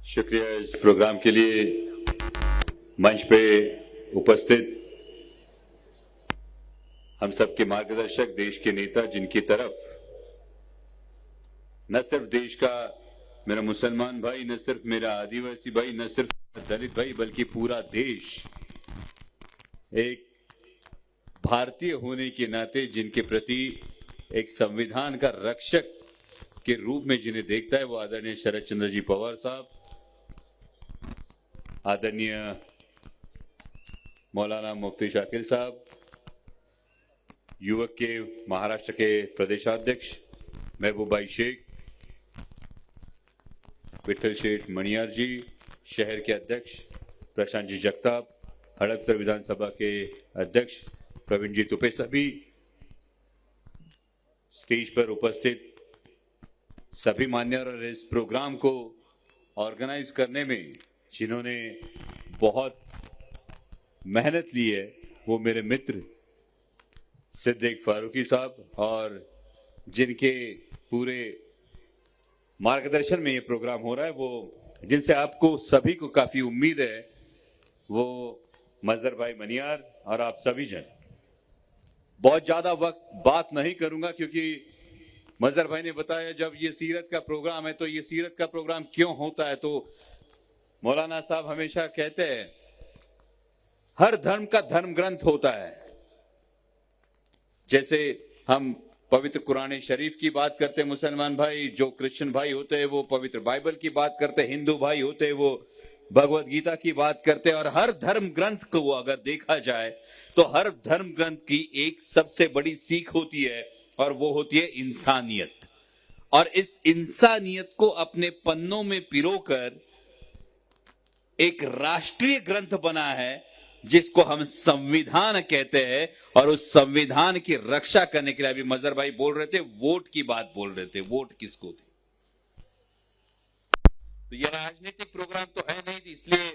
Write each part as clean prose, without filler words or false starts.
शुक्रिया इस प्रोग्राम के लिए। मंच पे उपस्थित हम सबके मार्गदर्शक, देश के नेता, जिनकी तरफ न सिर्फ देश का मेरा मुसलमान भाई, न सिर्फ मेरा आदिवासी भाई, न सिर्फ दलित भाई, बल्कि पूरा देश एक भारतीय होने के नाते जिनके प्रति एक संविधान का रक्षक के रूप में जिन्हें देखता है, वो आदरणीय शरद चंद्र जी पवार साहब, आदरणीय मौलाना मुफ्ती शाकिर साहब, युवक के महाराष्ट्र के प्रदेशाध्यक्ष महबूबाई शेख, विठल शेठ मणियार जी, शहर के अध्यक्ष प्रशांत जी जगताप, हड़पसर विधानसभा के अध्यक्ष प्रवीण जी तुपे, सभी स्टेज पर उपस्थित सभी मान्यवर और इस प्रोग्राम को ऑर्गेनाइज करने में जिन्होंने बहुत मेहनत ली है, वो मेरे मित्र सिद्दीक फारूकी साहब, और जिनके पूरे मार्गदर्शन में ये प्रोग्राम हो रहा है, वो जिनसे आपको सभी को काफी उम्मीद है, वो मजहर भाई मनियार और आप सभी जन। बहुत ज्यादा वक्त बात नहीं करूंगा क्योंकि मजहर भाई ने बताया जब ये सीरत का प्रोग्राम है तो ये सीरत का प्रोग्राम क्यों होता है। तो मौलाना साहब हमेशा कहते हैं हर धर्म का धर्म ग्रंथ होता है। जैसे हम पवित्र कुरान शरीफ की बात करते हैं मुसलमान भाई, जो क्रिश्चियन भाई होते हैं वो पवित्र बाइबल की बात करते हैं, हिंदू भाई होते हैं वो भगवत गीता की बात करते हैं। और हर धर्म ग्रंथ को अगर देखा जाए तो हर धर्म ग्रंथ की एक सबसे बड़ी सीख होती है और वो होती है इंसानियत। और इस इंसानियत को अपने पन्नों में पिरोकर एक राष्ट्रीय ग्रंथ बना है जिसको हम संविधान कहते हैं। और उस संविधान की रक्षा करने के लिए अभी मजहर भाई बोल रहे थे, वोट की बात बोल रहे थे, वोट किसको थे। तो यह राजनीतिक प्रोग्राम तो है नहीं, इसलिए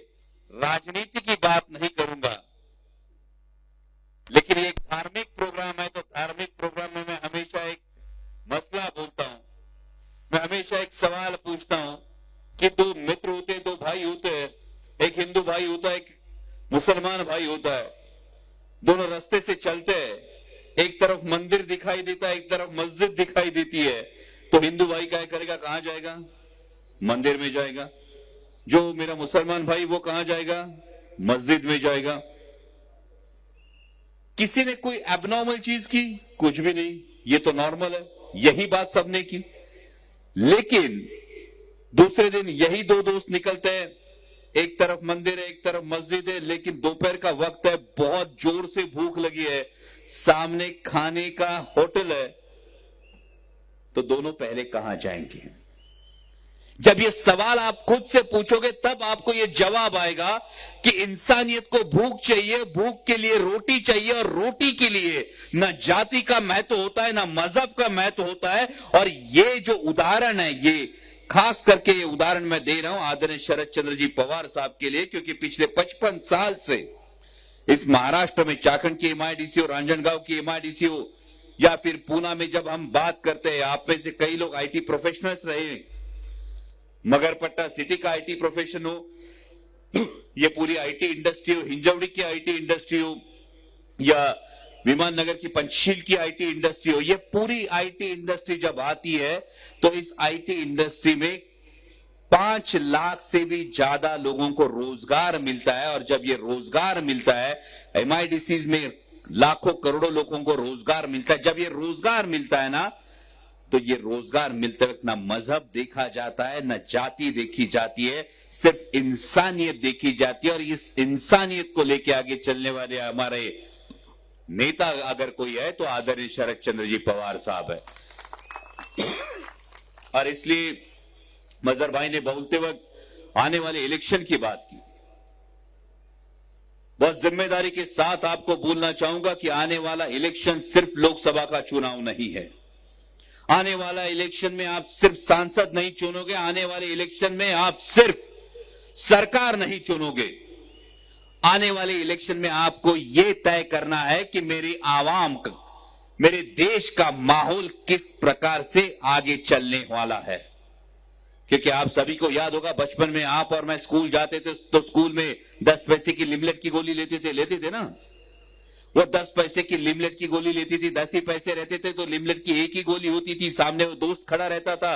राजनीति की बात नहीं करूंगा, लेकिन ये एक धार्मिक प्रोग्राम है। तो धार्मिक प्रोग्राम में मैं हमेशा एक मसला बोलता हूं, मैं हमेशा एक सवाल पूछता हूं कि दो मित्र होते हैं, दो भाई होते हैं, एक हिंदू भाई होता है, एक मुसलमान भाई होता है, दोनों रास्ते से चलते हैं, एक तरफ मंदिर दिखाई देता है, एक तरफ मस्जिद दिखाई देती है, तो हिंदू भाई क्या करेगा, कहां जाएगा, मंदिर में जाएगा। जो मेरा मुसलमान भाई वो कहां जाएगा, मस्जिद में जाएगा। किसी ने कोई एबनॉर्मल चीज की, कुछ भी नहीं, ये तो नॉर्मल है, यही बात सबने की। लेकिन दूसरे दिन यही दो दोस्त निकलते हैं, एक तरफ मंदिर है, एक तरफ मस्जिद है, लेकिन दोपहर का वक्त है, बहुत जोर से भूख लगी है, सामने खाने का होटल है, तो दोनों पहले कहां जाएंगे। जब ये सवाल आप खुद से पूछोगे तब आपको ये जवाब आएगा कि इंसानियत को भूख चाहिए, भूख के लिए रोटी चाहिए, और रोटी के लिए ना जाति का महत्व होता है, ना मजहब का महत्व होता है। और ये जो उदाहरण है, ये खास करके ये उदाहरण मैं दे रहा हूं आदरणीय शरद चंद्र जी पवार साहब के लिए, क्योंकि पिछले 55 साल से इस महाराष्ट्र में चाखंड की एमआईडीसी और रांजणगांव की एमआईडीसी हो या फिर पूना में जब हम बात करते हैं, आप में से कई लोग आईटी प्रोफेशनल्स रहे, मगरपट्टा सिटी का आईटी प्रोफेशन हो, ये पूरी आईटी इंडस्ट्री हो, हिंजवड़ी की आईटी इंडस्ट्री हो या विमान नगर की पंचशील की आईटी इंडस्ट्री हो, ये पूरी आईटी इंडस्ट्री जब आती है तो इस आईटी इंडस्ट्री में 5 लाख से भी ज्यादा लोगों को रोजगार मिलता है। और जब ये रोजगार मिलता है, एमआईडीसी में लाखों करोड़ों लोगों को रोजगार मिलता है, जब ये रोजगार मिलता है ना, तो ये रोजगार मिलते वक्त ना मजहब देखा जाता है, ना जाति देखी जाती है, सिर्फ इंसानियत देखी जाती है। और इस इंसानियत को लेके आगे चलने वाले हमारे नेता अगर कोई है तो आदरणीय शरद चंद्र जी पवार साहब है। और इसलिए मजहर भाई ने बोलते वक्त आने वाले इलेक्शन की बात की, बहुत जिम्मेदारी के साथ आपको बोलना चाहूंगा कि आने वाला इलेक्शन सिर्फ लोकसभा का चुनाव नहीं है। आने वाला इलेक्शन में आप सिर्फ सांसद नहीं चुनोगे, आने वाले इलेक्शन में आप सिर्फ सरकार नहीं चुनोगे, आने वाले इलेक्शन में आपको यह तय करना है कि मेरी आवाम का, मेरे देश का माहौल किस प्रकार से आगे चलने वाला है। क्योंकि आप सभी को याद होगा बचपन में आप और मैं स्कूल जाते थे तो स्कूल में 10 पैसे की लिमलेट की गोली लेते थे ना। वो 10 पैसे की लिमलेट की गोली लेती थी, 10 ही पैसे रहते थे तो लिमलेट की एक ही गोली होती थी। सामने वो दोस्त खड़ा रहता था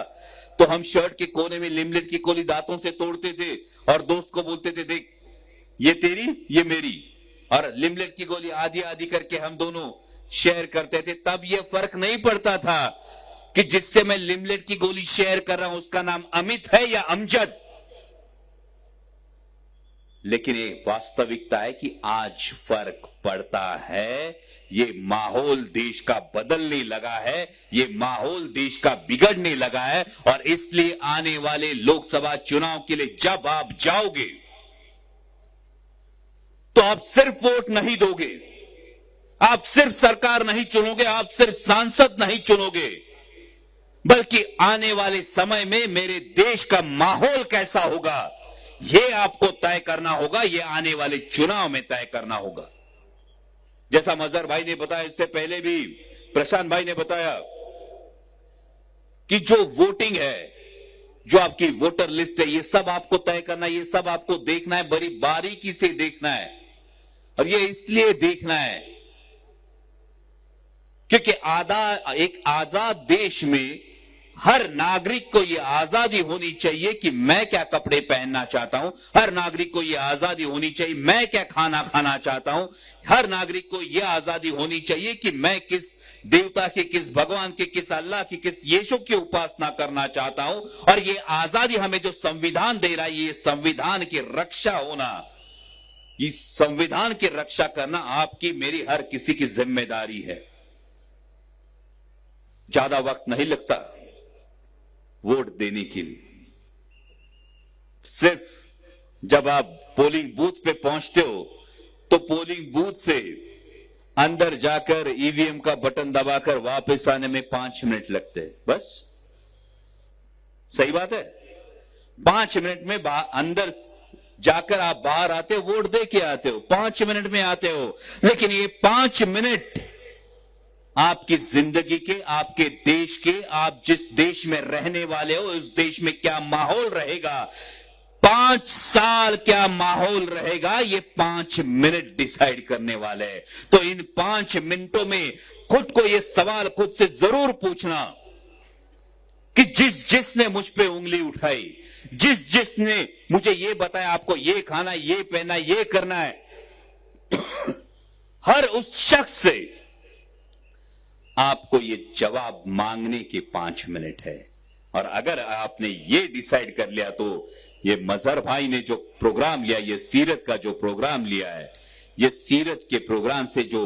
तो हम शर्ट के कोने में लिमलेट की गोली दांतों से तोड़ते थे और दोस्त को बोलते थे, देख ये तेरी ये मेरी, और लिमलेट की गोली आधी आधी करके हम दोनों शेयर करते थे। तब ये फर्क नहीं पड़ता था कि जिससे मैं लिमलेट की गोली शेयर कर रहा हूं उसका नाम अमित है या अमजद। लेकिन ये वास्तविकता है कि आज फर्क पड़ता है। ये माहौल देश का बदलने लगा है, ये माहौल देश का बिगड़ने लगा है, और इसलिए आने वाले लोकसभा चुनाव के लिए जब आप जाओगे तो आप सिर्फ वोट नहीं दोगे, आप सिर्फ सरकार नहीं चुनोगे, आप सिर्फ सांसद नहीं चुनोगे, बल्कि आने वाले समय में मेरे देश का माहौल कैसा होगा यह आपको तय करना होगा, यह आने वाले चुनाव में तय करना होगा। जैसा मजहर भाई ने बताया, इससे पहले भी प्रशांत भाई ने बताया कि जो वोटिंग है, जो आपकी वोटर लिस्ट है, ये सब आपको तय करना है, ये सब आपको देखना है, बड़ी बारीकी से देखना है। और ये इसलिए देखना है क्योंकि एक आजाद देश में हर नागरिक को यह आजादी होनी चाहिए कि मैं क्या कपड़े पहनना चाहता हूं, हर नागरिक को यह आजादी होनी चाहिए मैं क्या खाना खाना चाहता हूं, हर नागरिक को यह आजादी होनी चाहिए कि मैं किस देवता के, किस भगवान के, किस अल्लाह की, किस यीशु की उपासना करना चाहता हूं। और यह आजादी हमें जो संविधान दे रहा है, ये संविधान की रक्षा होना, इस संविधान की रक्षा करना आपकी मेरी हर किसी की जिम्मेदारी है। ज्यादा वक्त नहीं लगता वोट देने के लिए। सिर्फ जब आप पोलिंग बूथ पे पहुंचते हो तो पोलिंग बूथ से अंदर जाकर ईवीएम का बटन दबाकर वापस आने में 5 मिनट लगते हैं, बस। सही बात है, 5 मिनट में अंदर जाकर आप बाहर आते हो, वोट दे के आते हो, 5 मिनट में आते हो। लेकिन ये 5 मिनट आपकी जिंदगी के, आपके देश के, आप जिस देश में रहने वाले हो उस देश में क्या माहौल रहेगा, 5 साल क्या माहौल रहेगा, ये 5 मिनट डिसाइड करने वाले हैं। तो इन 5 मिनटों में खुद को ये सवाल खुद से जरूर पूछना कि जिसने मुझ पे उंगली उठाई, जिसने मुझे ये बताया आपको ये खाना, ये पहना, ये करना है, हर उस शख्स से आपको ये जवाब मांगने के 5 मिनट है। और अगर आपने ये डिसाइड कर लिया तो ये मजहर भाई ने जो प्रोग्राम लिया, ये सीरत का जो प्रोग्राम लिया है, ये सीरत के प्रोग्राम से जो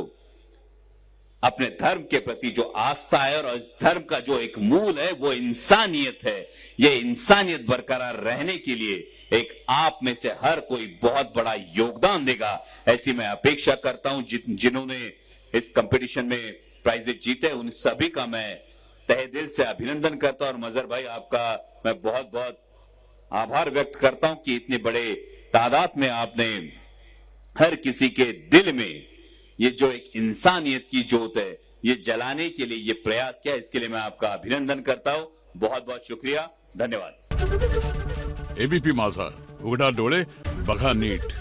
अपने धर्म के प्रति जो आस्था है और इस धर्म का जो एक मूल है वो इंसानियत है। ये इंसानियत बरकरार रहने के लिए एक आप में से हर कोई बहुत बड़ा योगदान देगा, ऐसी मैं अपेक्षा करता हूं। जिन्होंने इस कंपटीशन में प्राइजेस जीते उन सभी का मैं तहे दिल से अभिनंदन करता हूं। और मजहर भाई आपका मैं बहुत बहुत आभार व्यक्त करता हूं कि इतने बड़े तादाद में आपने हर किसी के दिल में ये जो एक इंसानियत की जोत है ये जलाने के लिए ये प्रयास किया, इसके लिए मैं आपका अभिनंदन करता हूं। बहुत बहुत शुक्रिया, धन्यवाद। एबीपी माझा, उघडा डोळे बघा नीट।